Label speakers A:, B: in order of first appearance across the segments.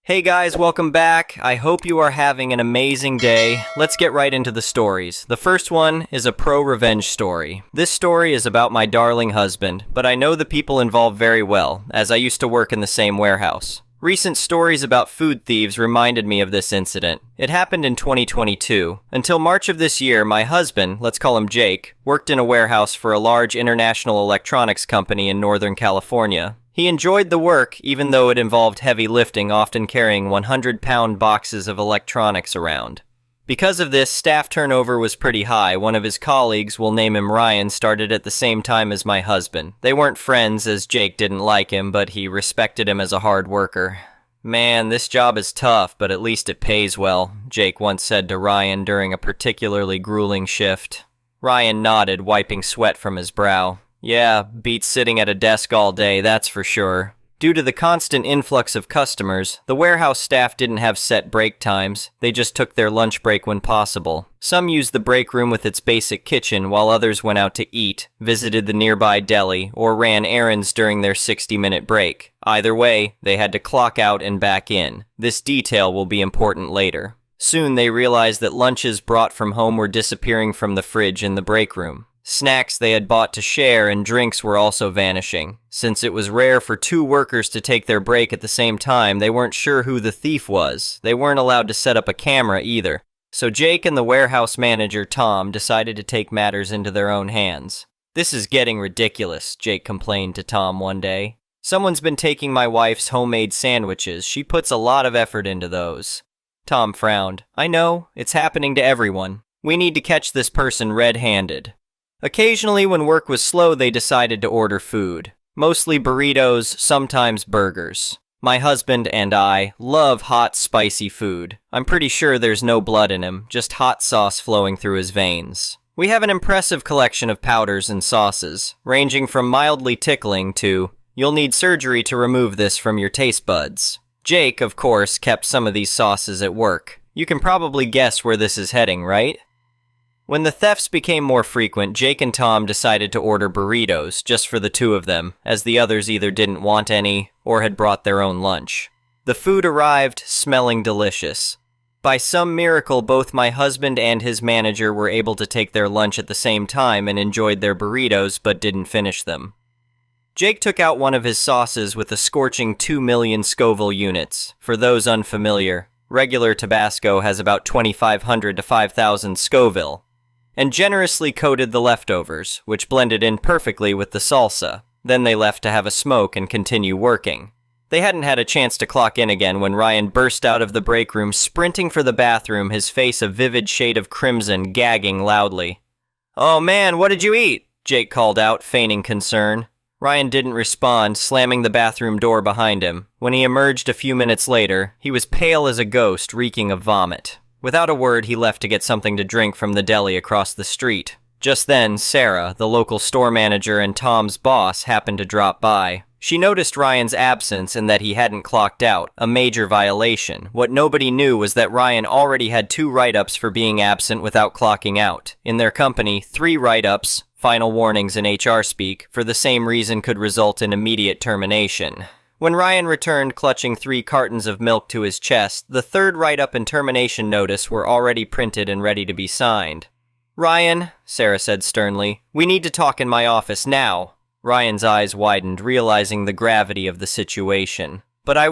A: Hey guys, welcome back. I hope you are having an amazing day. Let's get right into the stories. The first one is a pro-revenge story. This story is about my darling husband, but I know the people involved very well, as I used to work in the same warehouse. Recent stories about food thieves reminded me of this incident. It happened in 2022. Until March of this year, my husband, let's call him Jake, worked in a warehouse for a large international electronics company in Northern California. He enjoyed the work, even though it involved heavy lifting, often carrying 100-pound boxes of electronics around. Because of this, staff turnover was pretty high. One of his colleagues, we'll name him Ryan, started at the same time as my husband. They weren't friends, as Jake didn't like him, but he respected him as a hard worker. "Man, this job is tough, but at least it pays well," Jake once said to Ryan during a particularly grueling shift. Ryan nodded, wiping sweat from his brow. "Yeah, beats sitting at a desk all day, that's for sure." Due to the constant influx of customers, the warehouse staff didn't have set break times. They just took their lunch break when possible. Some used the break room with its basic kitchen, while others went out to eat, visited the nearby deli, or ran errands during their 60-minute break. Either way, they had to clock out and back in. This detail will be important later. Soon they realized that lunches brought from home were disappearing from the fridge in the break room. Snacks they had bought to share and drinks were also vanishing. Since it was rare for two workers to take their break at the same time, they weren't sure who the thief was. They weren't allowed to set up a camera either. So Jake and the warehouse manager, Tom, decided to take matters into their own hands. "This is getting ridiculous," Jake complained to Tom one day. "Someone's been taking my wife's homemade sandwiches. She puts a lot of effort into those." Tom frowned. "I know, it's happening to everyone. We need to catch this person red-handed." Occasionally, when work was slow, they decided to order food. Mostly burritos, sometimes burgers. My husband and I love hot, spicy food. I'm pretty sure there's no blood in him, just hot sauce flowing through his veins. We have an impressive collection of powders and sauces, ranging from mildly tickling to, "You'll need surgery to remove this from your taste buds." Jake, of course, kept some of these sauces at work. You can probably guess where this is heading, right? When the thefts became more frequent, Jake and Tom decided to order burritos, just for the two of them, as the others either didn't want any, or had brought their own lunch. The food arrived, smelling delicious. By some miracle, both my husband and his manager were able to take their lunch at the same time and enjoyed their burritos, but didn't finish them. Jake took out one of his sauces with a scorching 2 million Scoville units. For those unfamiliar, regular Tabasco has about 2,500 to 5,000 Scoville, and generously coated the leftovers, which blended in perfectly with the salsa. Then they left to have a smoke and continue working. They hadn't had a chance to clock in again when Ryan burst out of the break room, sprinting for the bathroom, his face a vivid shade of crimson, gagging loudly. "Oh man, what did you eat?" Jake called out, feigning concern. Ryan didn't respond, slamming the bathroom door behind him. When he emerged a few minutes later, he was pale as a ghost, reeking of vomit. Without a word, he left to get something to drink from the deli across the street. Just then, Sarah, the local store manager and Tom's boss, happened to drop by. She noticed Ryan's absence and that he hadn't clocked out, a major violation. What nobody knew was that Ryan already had 2 write-ups for being absent without clocking out. In their company, 3 write-ups, final warnings in HR speak, for the same reason could result in immediate termination. When Ryan returned clutching 3 cartons of milk to his chest, the 3rd write-up and termination notice were already printed and ready to be signed. "Ryan," Sarah said sternly, "we need to talk in my office now." Ryan's eyes widened, realizing the gravity of the situation. "But I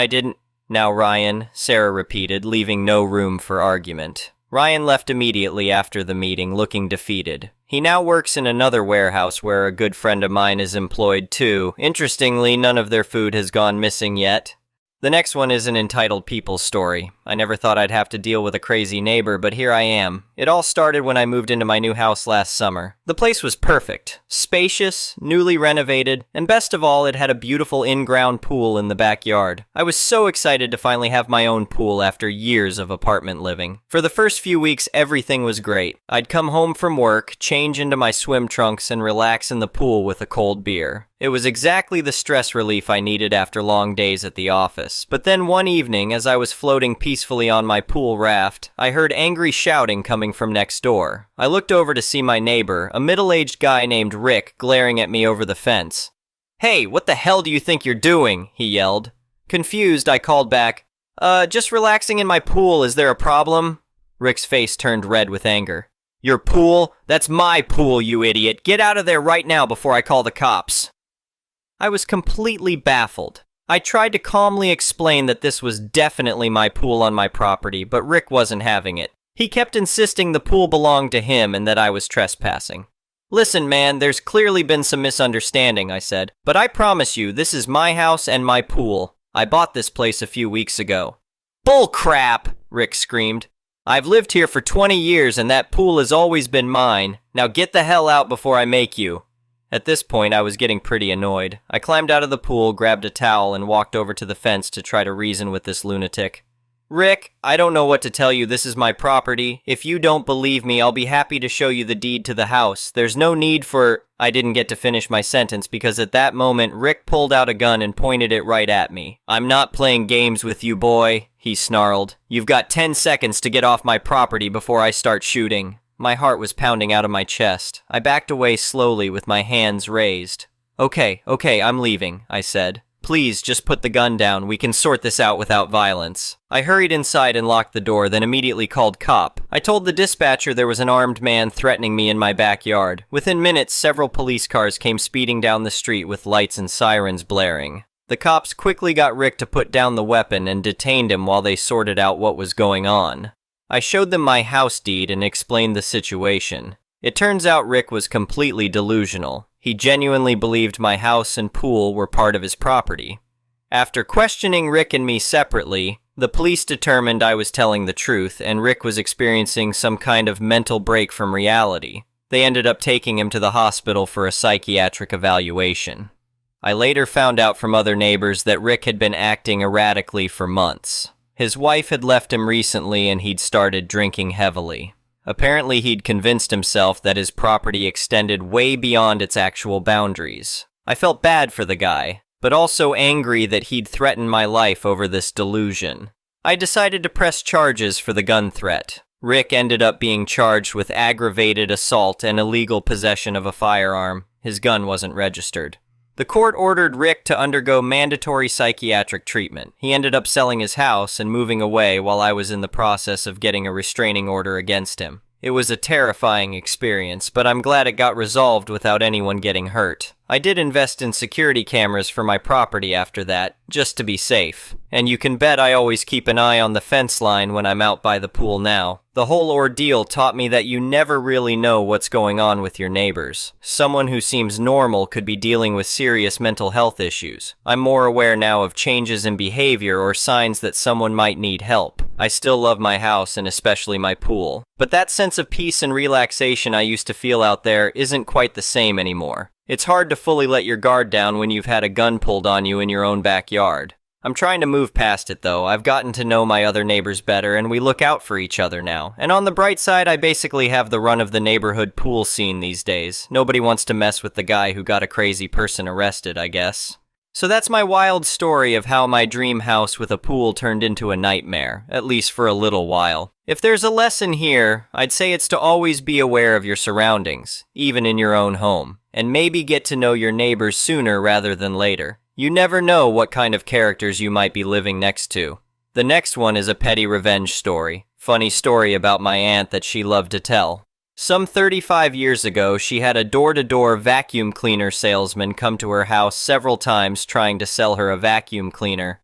A: didn't." "Now, Ryan," Sarah repeated, leaving no room for argument. Ryan left immediately after the meeting, looking defeated. He now works in another warehouse where a good friend of mine is employed too. Interestingly, none of their food has gone missing yet. The next one is an entitled people story. I never thought I'd have to deal with a crazy neighbor, but here I am. It all started when I moved into my new house last summer. The place was perfect, spacious, newly renovated, and best of all, it had a beautiful in-ground pool in the backyard. I was so excited to finally have my own pool after years of apartment living. For the first few weeks, everything was great. I'd come home from work, change into my swim trunks, and relax in the pool with a cold beer. It was exactly the stress relief I needed after long days at the office. But then one evening, as I was floating peacefully on my pool raft, I heard angry shouting coming from next door. I looked over to see my neighbor, a middle-aged guy named Rick, glaring at me over the fence. "Hey, what the hell do you think you're doing?" he yelled. Confused, I called back, just relaxing in my pool, is there a problem? Rick's face turned red with anger. Your pool? That's my pool, you idiot. Get out of there right now before I call the cops. I was completely baffled. I tried to calmly explain that this was definitely my pool on my property, but Rick wasn't having it. He kept insisting the pool belonged to him and that I was trespassing. Listen, man, there's clearly been some misunderstanding, I said, but I promise you, this is my house and my pool. I bought this place a few weeks ago. Bull crap, Rick screamed. I've lived here for 20 years and that pool has always been mine. Now get the hell out before I make you. At this point, I was getting pretty annoyed. I climbed out of the pool, grabbed a towel, and walked over to the fence to try to reason with this lunatic. Rick, I don't know what to tell you. This is my property. If you don't believe me, I'll be happy to show you the deed to the house. There's no need for... I didn't get to finish my sentence because at that moment, Rick pulled out a gun and pointed it right at me. I'm not playing games with you, boy, he snarled. You've got 10 seconds to get off my property before I start shooting. My heart was pounding out of my chest. I backed away slowly with my hands raised. Okay, I'm leaving, I said. Please, just put the gun down. We can sort this out without violence. I hurried inside and locked the door, then immediately called cop. I told the dispatcher there was an armed man threatening me in my backyard. Within minutes, several police cars came speeding down the street with lights and sirens blaring. The cops quickly got Rick to put down the weapon and detained him while they sorted out what was going on. I showed them my house deed and explained the situation. It turns out Rick was completely delusional. He genuinely believed my house and pool were part of his property. After questioning Rick and me separately, the police determined I was telling the truth and Rick was experiencing some kind of mental break from reality. They ended up taking him to the hospital for a psychiatric evaluation. I later found out from other neighbors that Rick had been acting erratically for months. His wife had left him recently and he'd started drinking heavily. Apparently he'd convinced himself that his property extended way beyond its actual boundaries. I felt bad for the guy, but also angry that he'd threatened my life over this delusion. I decided to press charges for the gun threat. Rick ended up being charged with aggravated assault and illegal possession of a firearm. His gun wasn't registered. The court ordered Rick to undergo mandatory psychiatric treatment. He ended up selling his house and moving away while I was in the process of getting a restraining order against him. It was a terrifying experience, but I'm glad it got resolved without anyone getting hurt. I did invest in security cameras for my property after that, just to be safe. And you can bet I always keep an eye on the fence line when I'm out by the pool now. The whole ordeal taught me that you never really know what's going on with your neighbors. Someone who seems normal could be dealing with serious mental health issues. I'm more aware now of changes in behavior or signs that someone might need help. I still love my house and especially my pool. But that sense of peace and relaxation I used to feel out there isn't quite the same anymore. It's hard to fully let your guard down when you've had a gun pulled on you in your own backyard. I'm trying to move past it though. I've gotten to know my other neighbors better and we look out for each other now. And on the bright side, I basically have the run of the neighborhood pool scene these days. Nobody wants to mess with the guy who got a crazy person arrested, I guess. So that's my wild story of how my dream house with a pool turned into a nightmare, at least for a little while. If there's a lesson here, I'd say it's to always be aware of your surroundings, even in your own home, and maybe get to know your neighbors sooner rather than later. You never know what kind of characters you might be living next to. The next one is a petty revenge story. Funny story about my aunt that she loved to tell. Some 35 years ago, she had a door-to-door vacuum cleaner salesman come to her house several times trying to sell her a vacuum cleaner.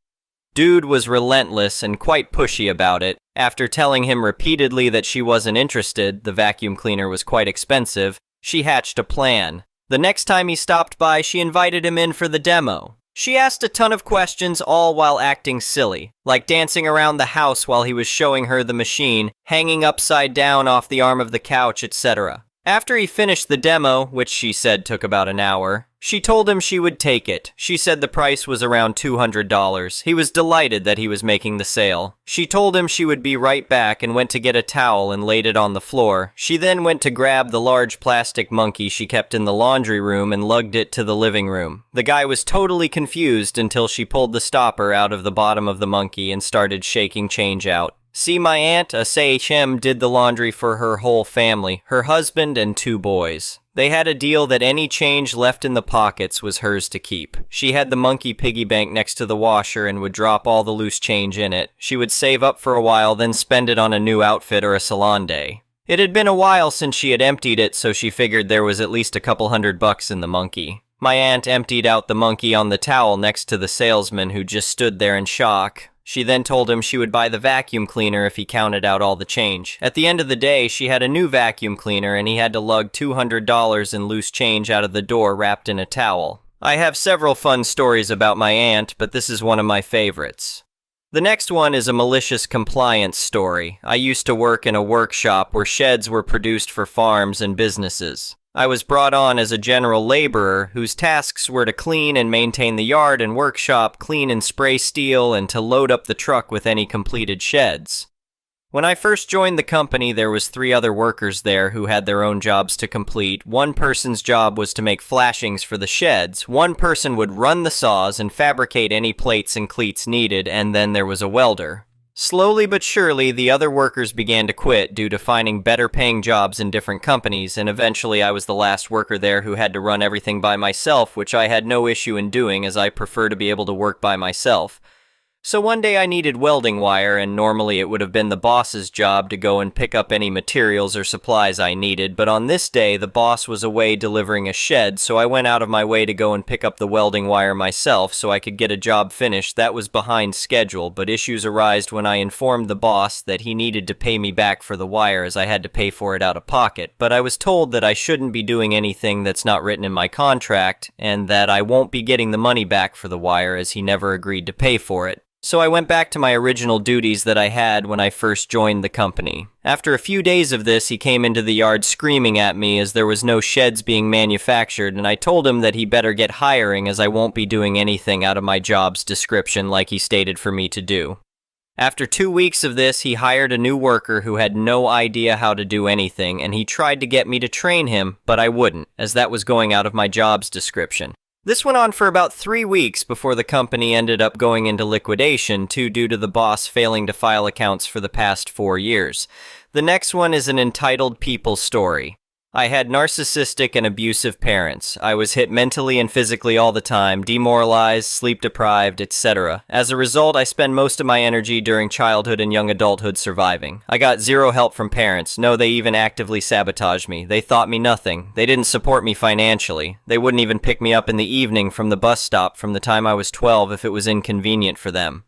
A: Dude was relentless and quite pushy about it. After telling him repeatedly that she wasn't interested, the vacuum cleaner was quite expensive, she hatched a plan. The next time he stopped by, she invited him in for the demo. She asked a ton of questions, all while acting silly, like dancing around the house while he was showing her the machine, hanging upside down off the arm of the couch, etc. After he finished the demo, which she said took about an hour, she told him she would take it. She said the price was around $200. He was delighted that he was making the sale. She told him she would be right back and went to get a towel and laid it on the floor. She then went to grab the large plastic monkey she kept in the laundry room and lugged it to the living room. The guy was totally confused until she pulled the stopper out of the bottom of the monkey and started shaking change out. See, my aunt, a SHM, did the laundry for her whole family, her husband and 2 boys. They had a deal that any change left in the pockets was hers to keep. She had the monkey piggy bank next to the washer and would drop all the loose change in it. She would save up for a while, then spend it on a new outfit or a salon day. It had been a while since she had emptied it, so she figured there was at least a couple $100 in the monkey. My aunt emptied out the monkey on the towel next to the salesman, who just stood there in shock. She then told him she would buy the vacuum cleaner if he counted out all the change. At the end of the day, she had a new vacuum cleaner and he had to lug $200 in loose change out of the door wrapped in a towel. I have several fun stories about my aunt, but this is one of my favorites. The next one is a malicious compliance story. I used to work in a workshop where sheds were produced for farms and businesses. I was brought on as a general laborer whose tasks were to clean and maintain the yard and workshop, clean and spray steel, and to load up the truck with any completed sheds. When I first joined the company, there was 3 other workers there who had their own jobs to complete. One person's job was to make flashings for the sheds, one person would run the saws and fabricate any plates and cleats needed, and then there was a welder. Slowly but surely, the other workers began to quit due to finding better paying jobs in different companies, and eventually I was the last worker there who had to run everything by myself, which I had no issue in doing as I prefer to be able to work by myself. So one day I needed welding wire, and normally it would have been the boss's job to go and pick up any materials or supplies I needed, but on this day the boss was away delivering a shed, so I went out of my way to go and pick up the welding wire myself so I could get a job finished that was behind schedule, but issues arose when I informed the boss that he needed to pay me back for the wire as I had to pay for it out of pocket, but I was told that I shouldn't be doing anything that's not written in my contract, and that I won't be getting the money back for the wire as he never agreed to pay for it. So I went back to my original duties that I had when I first joined the company. After a few days of this, he came into the yard screaming at me as there was no sheds being manufactured, and I told him that he better get hiring as I won't be doing anything out of my job's description like he stated for me to do. After 2 weeks of this, he hired a new worker who had no idea how to do anything, and he tried to get me to train him, but I wouldn't, as that was going out of my job's description. This went on for about 3 weeks before the company ended up going into liquidation, due to the boss failing to file accounts for the past 4 years. The next one is an entitled people story. I had narcissistic and abusive parents. I was hit mentally and physically all the time, demoralized, sleep deprived, etc. As a result, I spend most of my energy during childhood and young adulthood surviving. I got zero help from parents. No, they even actively sabotaged me. They thought me nothing. They didn't support me financially. They wouldn't even pick me up in the evening from the bus stop from the time I was 12 if it was inconvenient for them.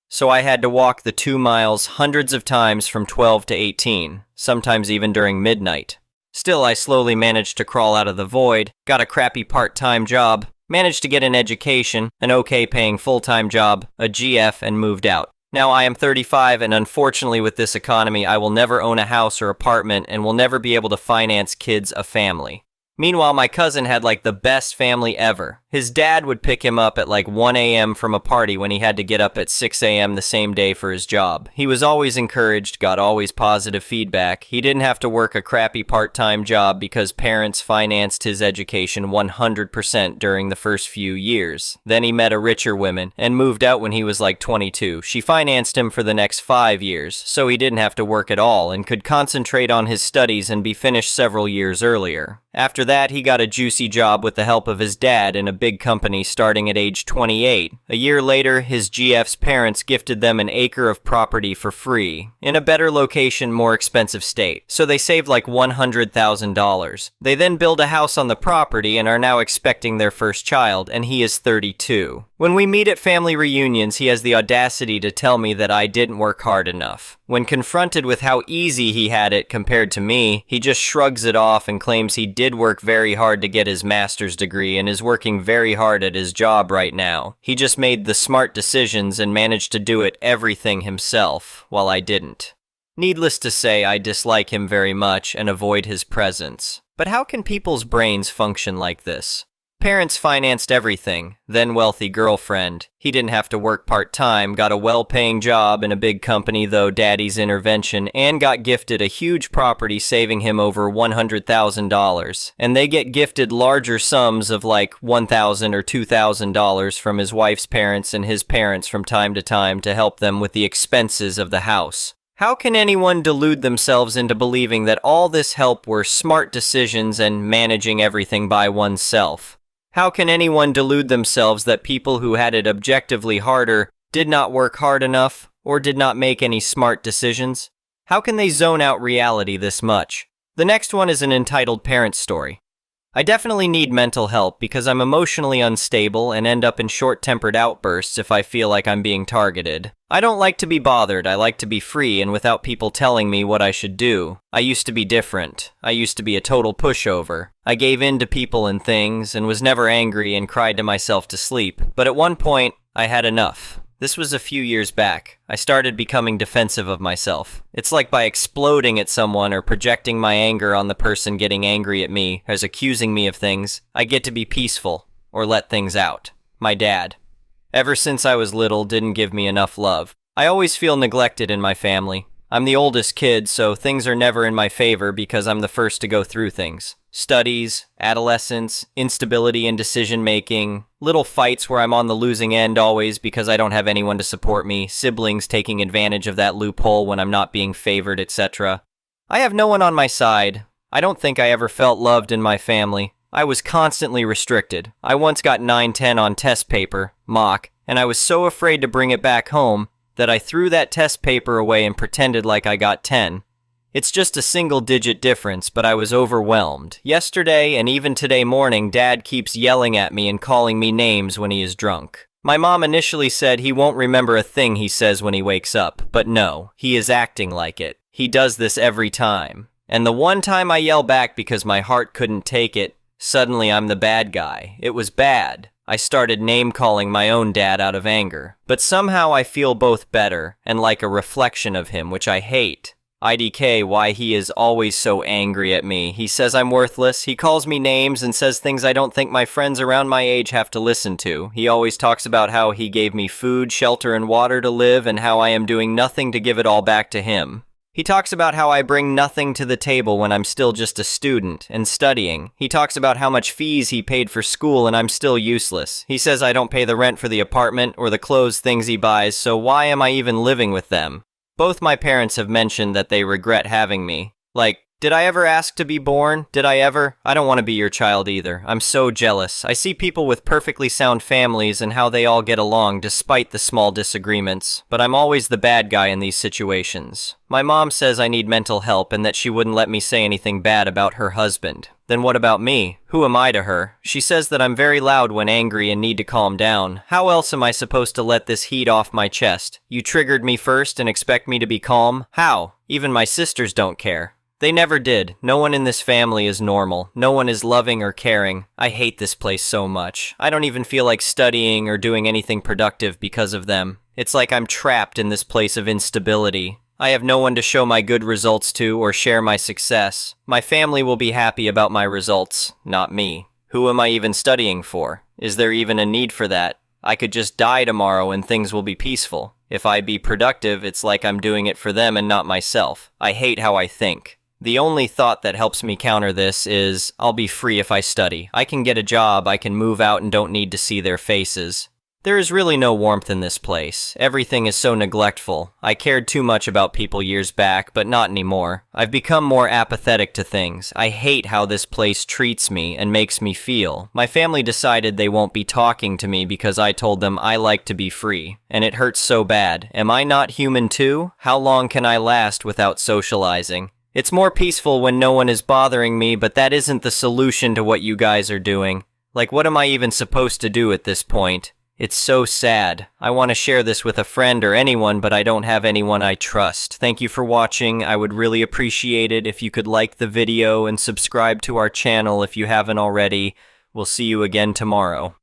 A: So I had to walk the 2 miles hundreds of times from 12 to 18, sometimes even during midnight. Still, I slowly managed to crawl out of the void, got a crappy part-time job, managed to get an education, an okay-paying full-time job, a GF, and moved out. Now I am 35, and unfortunately with this economy, I will never own a house or apartment and will never be able to finance kids a family. Meanwhile, my cousin had like the best family ever. His dad would pick him up at like 1 a.m. from a party when he had to get up at 6 a.m. the same day for his job. He was always encouraged, got always positive feedback. He didn't have to work a crappy part-time job because parents financed his education 100% during the first few years. Then he met a richer woman and moved out when he was like 22. She financed him for the next 5 years, so he didn't have to work at all and could concentrate on his studies and be finished several years earlier. After that, he got a juicy job with the help of his dad in a big company starting at age 28. A year later, his GF's parents gifted them an acre of property for free, in a better location, more expensive state. So they saved like $100,000. They then build a house on the property and are now expecting their first child, and he is 32. When we meet at family reunions, he has the audacity to tell me that I didn't work hard enough. When confronted with how easy he had it compared to me, he just shrugs it off and claims he did work very hard to get his master's degree and is working very hard at his job right now. He just made the smart decisions and managed to do everything himself, while I didn't. Needless to say, I dislike him very much and avoid his presence. But how can people's brains function like this? Parents financed everything, then wealthy girlfriend. He didn't have to work part-time, got a well-paying job in a big company though daddy's intervention, and got gifted a huge property saving him over $100,000. And they get gifted larger sums of like $1,000 or $2,000 from his wife's parents and his parents from time to time to help them with the expenses of the house. How can anyone delude themselves into believing that all this help were smart decisions and managing everything by oneself? How can anyone delude themselves that people who had it objectively harder did not work hard enough or did not make any smart decisions? How can they zone out reality this much? The next one is an entitled parent story. I definitely need mental help because I'm emotionally unstable and end up in short-tempered outbursts if I feel like I'm being targeted. I don't like to be bothered, I like to be free and without people telling me what I should do. I used to be different. I used to be a total pushover. I gave in to people and things and was never angry and cried to myself to sleep. But at one point, I had enough. This was a few years back. I started becoming defensive of myself. It's like by exploding at someone or projecting my anger on the person getting angry at me as accusing me of things, I get to be peaceful or let things out. My dad, ever since I was little, didn't give me enough love. I always feel neglected in my family. I'm the oldest kid, so things are never in my favor because I'm the first to go through things. Studies, adolescence, instability in decision-making, little fights where I'm on the losing end always because I don't have anyone to support me, siblings taking advantage of that loophole when I'm not being favored, etc. I have no one on my side. I don't think I ever felt loved in my family. I was constantly restricted. I once got 9-10 on test paper, mock, and I was so afraid to bring it back home that I threw that test paper away and pretended like I got 10. It's just a single-digit difference, but I was overwhelmed. Yesterday and even today morning, Dad keeps yelling at me and calling me names when he is drunk. My mom initially said he won't remember a thing he says when he wakes up, but no, he is acting like it. He does this every time. And the one time I yell back because my heart couldn't take it, suddenly I'm the bad guy. It was bad. I started name-calling my own dad out of anger. But somehow I feel both better and like a reflection of him, which I hate. IDK, why he is always so angry at me. He says I'm worthless, he calls me names and says things I don't think my friends around my age have to listen to. He always talks about how he gave me food, shelter, and water to live and how I am doing nothing to give it all back to him. He talks about how I bring nothing to the table when I'm still just a student and studying. He talks about how much fees he paid for school and I'm still useless. He says I don't pay the rent for the apartment or the clothes things he buys, so why am I even living with them? Both my parents have mentioned that they regret having me. Like, did I ever ask to be born? Did I ever? I don't want to be your child either. I'm so jealous. I see people with perfectly sound families and how they all get along despite the small disagreements, but I'm always the bad guy in these situations. My mom says I need mental help and that she wouldn't let me say anything bad about her husband. Then what about me? Who am I to her? She says that I'm very loud when angry and need to calm down. How else am I supposed to let this heat off my chest? You triggered me first and expect me to be calm? How? Even my sisters don't care. They never did. No one in this family is normal. No one is loving or caring. I hate this place so much. I don't even feel like studying or doing anything productive because of them. It's like I'm trapped in this place of instability. I have no one to show my good results to or share my success. My family will be happy about my results, not me. Who am I even studying for? Is there even a need for that? I could just die tomorrow and things will be peaceful. If I be productive, it's like I'm doing it for them and not myself. I hate how I think. The only thought that helps me counter this is, I'll be free if I study. I can get a job, I can move out and don't need to see their faces. There is really no warmth in this place. Everything is so neglectful. I cared too much about people years back, but not anymore. I've become more apathetic to things. I hate how this place treats me and makes me feel. My family decided they won't be talking to me because I told them I like to be free. And it hurts so bad. Am I not human too? How long can I last without socializing? It's more peaceful when no one is bothering me, but that isn't the solution to what you guys are doing. Like, what am I even supposed to do at this point? It's so sad. I want to share this with a friend or anyone, but I don't have anyone I trust. Thank you for watching. I would really appreciate it if you could like the video and subscribe to our channel if you haven't already. We'll see you again tomorrow.